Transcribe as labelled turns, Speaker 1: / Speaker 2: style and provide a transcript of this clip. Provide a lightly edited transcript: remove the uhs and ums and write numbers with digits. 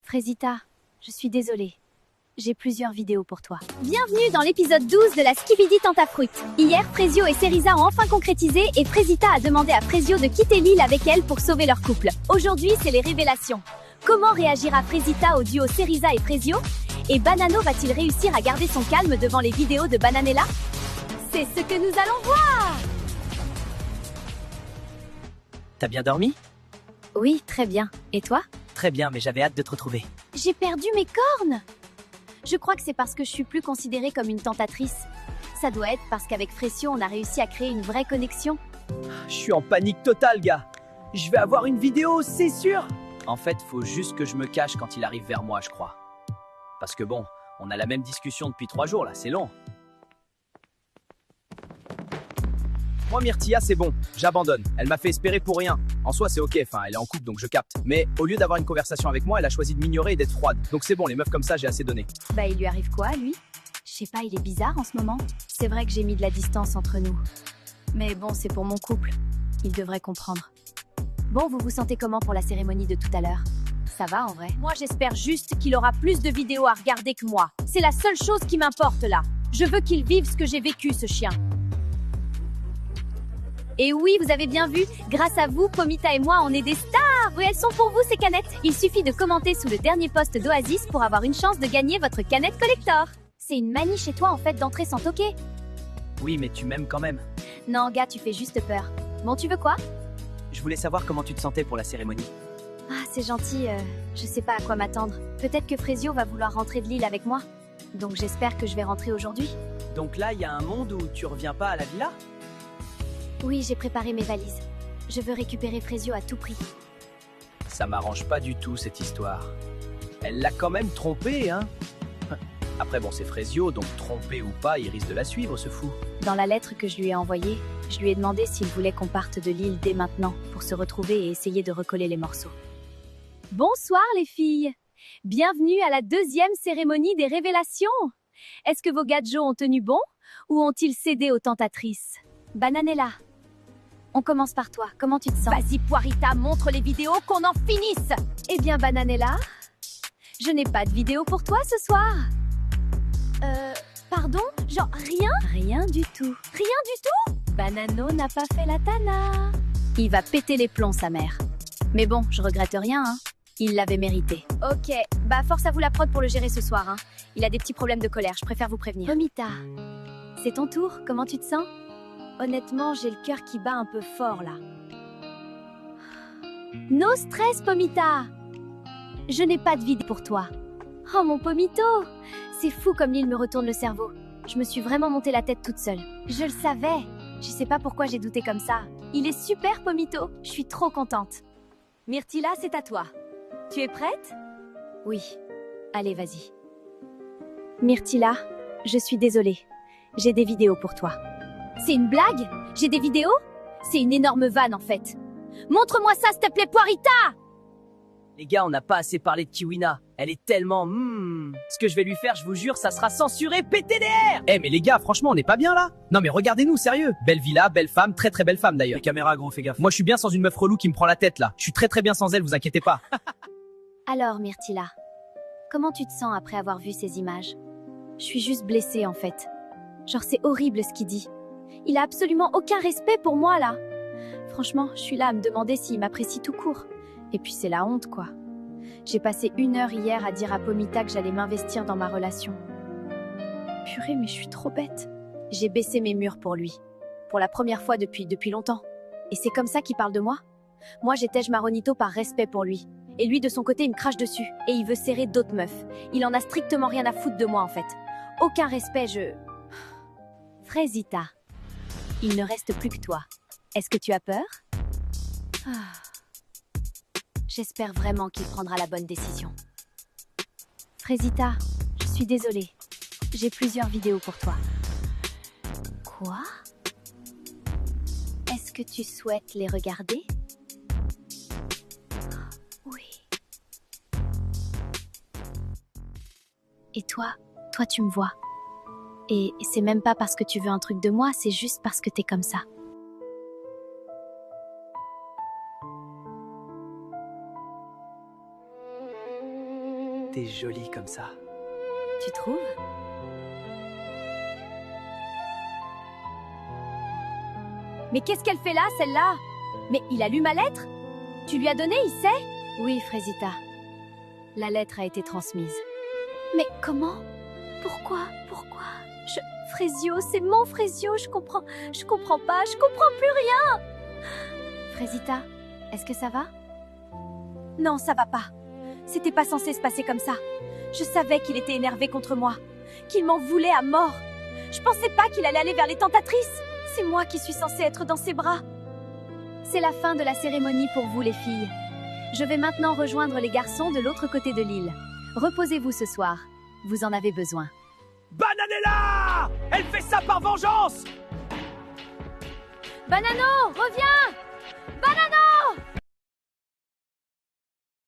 Speaker 1: Frésita, je suis désolée. J'ai plusieurs vidéos pour toi. Bienvenue dans l'épisode 12 de la Skibidi Tentafruit. Hier, Frésio et Cerisa ont enfin concrétisé et Frésita a demandé à Frésio de quitter l'île avec elle pour sauver leur couple. Aujourd'hui, c'est les révélations. Comment réagira Frésita au duo Cerisa et Frésio? Et Banano va-t-il réussir à garder son calme devant les vidéos de Bananella? C'est ce que nous allons voir!
Speaker 2: T'as bien dormi?
Speaker 1: Oui, très bien. Et toi?
Speaker 2: Très bien, mais j'avais hâte de te retrouver.
Speaker 1: J'ai perdu mes cornes! Je crois que c'est parce que je suis plus considérée comme une tentatrice. Ça doit être parce qu'avec Frésio, on a réussi à créer une vraie connexion.
Speaker 2: Je suis en panique totale, gars. Je vais avoir une vidéo, c'est sûr. En fait, faut juste que je me cache quand il arrive vers moi, je crois. Parce que bon, on a la même discussion depuis 3 jours, là, c'est long. Moi, Myrtilla, c'est bon, j'abandonne. Elle m'a fait espérer pour rien. En soi, c'est ok, enfin, elle est en couple, donc je capte. Mais au lieu d'avoir une conversation avec moi, elle a choisi de m'ignorer et d'être froide. Donc c'est bon, les meufs comme ça, j'ai assez donné.
Speaker 1: Bah, il lui arrive quoi, lui? Je sais pas, il est bizarre en ce moment. C'est vrai que j'ai mis de la distance entre nous. Mais bon, c'est pour mon couple. Il devrait comprendre. Bon, vous vous sentez comment pour la cérémonie de tout à l'heure? Ça va en vrai? Moi, j'espère juste qu'il aura plus de vidéos à regarder que moi. C'est la seule chose qui m'importe là. Je veux qu'il vive ce que j'ai vécu, ce chien. Et oui, vous avez bien vu, grâce à vous, Pomita et moi, on est des stars. Oui, elles sont pour vous, ces canettes. Il suffit de commenter sous le dernier post d'Oasis pour avoir une chance de gagner votre canette collector. C'est une manie chez toi, en fait, d'entrer sans toquer.
Speaker 2: Oui, mais tu m'aimes quand même.
Speaker 1: Non, gars, tu fais juste peur. Bon, tu veux quoi?
Speaker 2: Je voulais savoir comment tu te sentais pour la cérémonie.
Speaker 1: Ah, c'est gentil, je sais pas à quoi m'attendre. Peut-être que Frésio va vouloir rentrer de l'île avec moi. Donc j'espère que je vais rentrer aujourd'hui.
Speaker 2: Donc là, il y a un monde où tu reviens pas à la villa?
Speaker 1: Oui, j'ai préparé mes valises. Je veux récupérer Frésio à tout prix.
Speaker 2: Ça m'arrange pas du tout, cette histoire. Elle l'a quand même trompé, hein? Après, bon, c'est Frésio, donc trompé ou pas, il risque de la suivre, ce fou.
Speaker 1: Dans la lettre que je lui ai envoyée, je lui ai demandé s'il voulait qu'on parte de l'île dès maintenant pour se retrouver et essayer de recoller les morceaux. Bonsoir les filles! Bienvenue à la deuxième cérémonie des révélations! Est-ce que vos gadgets ont tenu bon ou ont-ils cédé aux tentatrices? Bananella, on commence par toi, comment tu te sens? Vas-y Poirita, montre les vidéos qu'on en finisse! Eh bien Bananella, je n'ai pas de vidéo pour toi ce soir. Pardon? Genre rien? Rien du tout. Rien du tout? Banano n'a pas fait la tana. Il va péter les plombs, sa mère. Mais bon, je regrette rien, hein. Il l'avait mérité. Ok, bah force à vous la prod pour le gérer ce soir, hein. Il a des petits problèmes de colère, je préfère vous prévenir. Pomita, c'est ton tour, comment tu te sens? Honnêtement, j'ai le cœur qui bat un peu fort, là. No stress, Pomita! Je n'ai pas de vide pour toi. Oh, mon Pomito! C'est fou comme l'île me retourne le cerveau. Je me suis vraiment monté la tête toute seule. Je le savais. Je sais pas pourquoi j'ai douté comme ça. Il est super, Pomito. Je suis trop contente. Myrtilla, c'est à toi. Tu es prête? Oui. Allez, vas-y. Myrtilla, je suis désolée. J'ai des vidéos pour toi. C'est une blague? J'ai des vidéos? C'est une énorme vanne, en fait. Montre-moi ça, s'il te plaît, Poirita!
Speaker 2: Les gars, on n'a pas assez parlé de Kiwina. Elle est tellement... Ce que je vais lui faire, je vous jure, ça sera censuré PTDR. Eh mais les gars, franchement, on n'est pas bien là? Non mais regardez-nous, sérieux. Belle villa, belle femme, très très belle femme d'ailleurs. Les caméras, gros, fais gaffe. Moi je suis bien sans une meuf relou qui me prend la tête là. Je suis très très bien sans elle, vous inquiétez pas.
Speaker 1: Alors Myrtilla, comment tu te sens après avoir vu ces images? Je suis juste blessée en fait. Genre c'est horrible ce qu'il dit. Il a absolument aucun respect pour moi là. Franchement, je suis là à me demander s'il m'apprécie tout court. Et puis c'est la honte quoi. J'ai passé 1 heure hier à dire à Pomita que j'allais m'investir dans ma relation. Purée, mais je suis trop bête. J'ai baissé mes murs pour lui. Pour la première fois depuis longtemps. Et c'est comme ça qu'il parle de moi? Moi j'étais Maronito par respect pour lui. Et lui de son côté il me crache dessus. Et il veut serrer d'autres meufs. Il en a strictement rien à foutre de moi en fait. Aucun respect, Frésita, il ne reste plus que toi. Est-ce que tu as peur? J'espère vraiment qu'il prendra la bonne décision. Frésita, je suis désolée. J'ai plusieurs vidéos pour toi. Quoi? Est-ce que tu souhaites les regarder? Oui. Et toi tu me vois. Et c'est même pas parce que tu veux un truc de moi, c'est juste parce que t'es comme ça.
Speaker 2: t'es jolie comme ça.
Speaker 1: Tu trouves? Mais qu'est-ce qu'elle fait là, celle-là? Mais il a lu ma lettre? Tu lui as donné, il sait? Oui, Frésita. La lettre a été transmise. Mais comment? Pourquoi? Frésio, c'est mon Frésio, je comprends pas, je comprends plus rien! Frésita, est-ce que ça va? Non, ça va pas. C'était pas censé se passer comme ça. Je savais qu'il était énervé contre moi, qu'il m'en voulait à mort. Je pensais pas qu'il allait aller vers les tentatrices. C'est moi qui suis censée être dans ses bras. C'est la fin de la cérémonie pour vous, les filles. Je vais maintenant rejoindre les garçons de l'autre côté de l'île. Reposez-vous ce soir. Vous en avez besoin.
Speaker 2: Bananella! Elle fait ça par vengeance!
Speaker 1: Banano, reviens! Banano!